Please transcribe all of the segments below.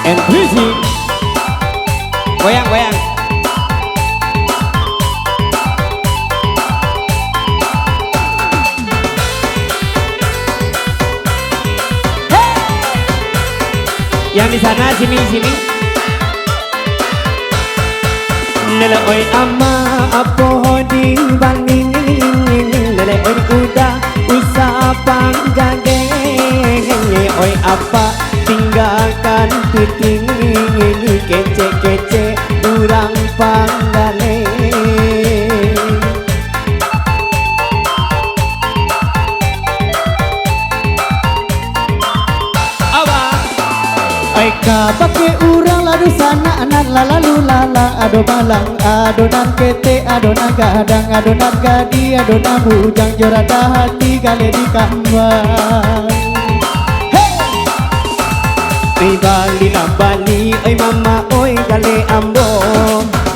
and music. Goyang, goyang. Yang di sana sini sini. Nela oi ama apo di banding nela oi udah usah panggageng oi apa tinggalkan piting ini kece-kece urang panggale. Eka pakai urang ladu sana anak lalu lala ado balang adonan kete adonan gadang adonan gadi adonan bujang jorada hati gale di kambang. Hey Bali na Bali oi mama oi gale ambo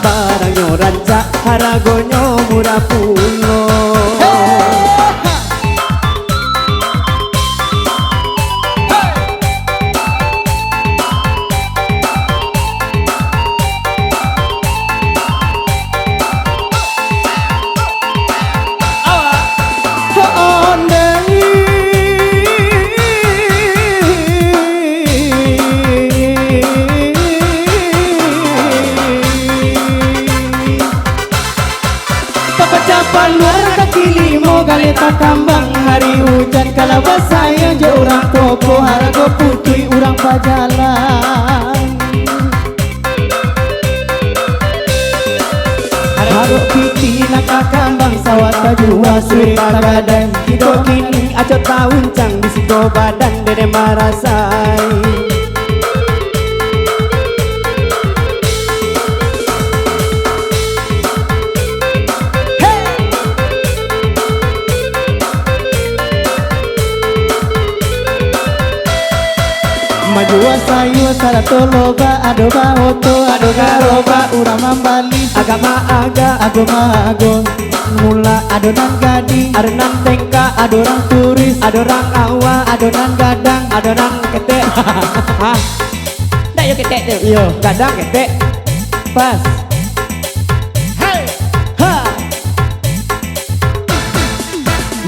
barangnya ranca haragonyo murah pulo. Luar kaki limo galeta kambang hari hujan kalau basaya jo orang popo harago putui orang pajalan haro piti nak kambang sawat tajua suri pagadan kita kini aco tahun cang bisiko badan dede marasai. Majua sayu sarato loba ado baoto ado garoba urang mambali agama aga agama ago mula adonan gadi adonan tengka adorang turis adorang awa adonan gadang adonan kete. Hah ndak yo kete tuh yo gadang kete pas.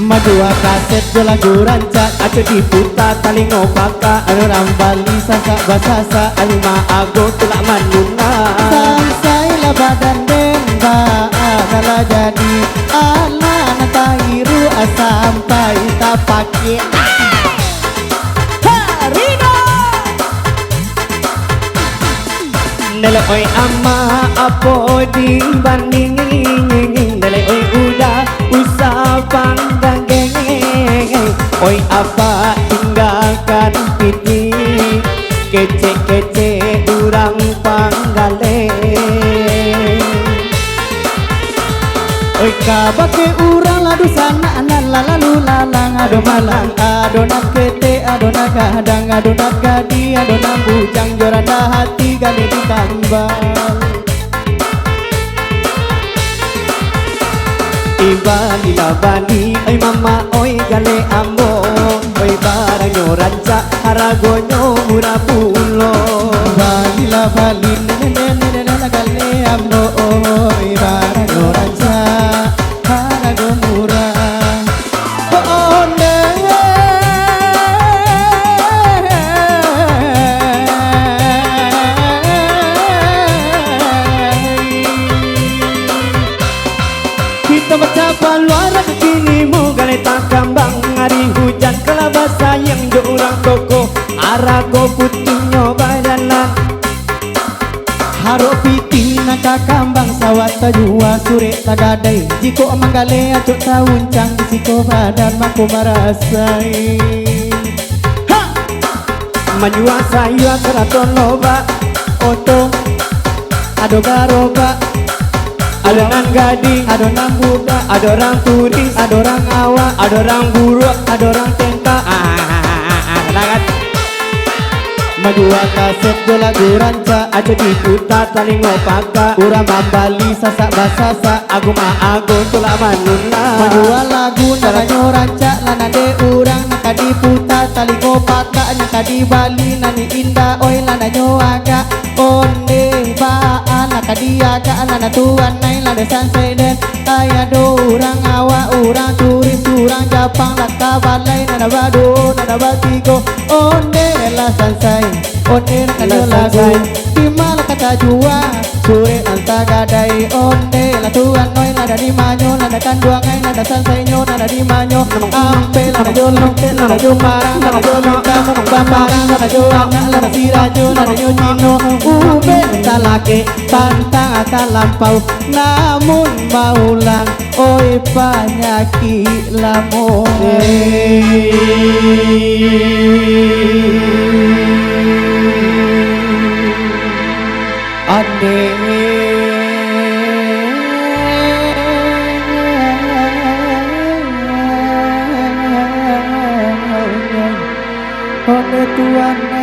Madua kaset lagu rancak aco diputar tali ngopaka orang Bali sasa basasa alima ago tulak manuna sansai la badan demba agala jadi ala natahiru asampai tapake Rino nele oi ama apo di banding nele oi udah usah panggang oi apa tinggalkan piti kece-kece urang panggale. Oi kabake urang ladu sana anak lalu lalang ado malang adonan kete adonan gadang adonan gadi adonan bujang jorada hati gale di kambang. Bali la Bali oi mama oi gale ambo oi barangnya ranca haragonyo murah pulo. Bali la Bali nene gale ambo oi barangnya ranca harago murah. Oh nene kita betapa luar kini mu galeta kambang hari hujan kelabas sayang jo orang toko arago putunya badalan haro piti naka kambang sawat tajua sure tagadai jiko manggale aco tahun cang bisiko badan maku marasai. Ha majua sayu seraton loba oto ado garoba adonan gading, adonan buka, adorang turis, adorang awa, adorang buruk, adorang tengka. Sangat maju kaset jo lagu ranca aja diputar tali ngopaka urang Bali sasak basasa aku mah aku tula manuna maju lagu naranyo ranca lana de urang naka diputar tali kopaka nyaka di Bali nani indah oi lana nyo aga onde baan naka diaga lana tuan nai lana sansai den aya do urang awa urang turis urang Japang laka balai nana bado nana batigo onde la sansai onde naka nyo lagu timal kata jua sore anta gadai onde la tuan noi nada di manyo nada kanduang ai nada sansai nyo nada di manyo ampe nada jo longke nada jo parang nada jo mita bambarang nada jo anga nada sirajo nada jo cino ube talake pantang ata lampau namun maulang oi panyaki lamun ande ande tuan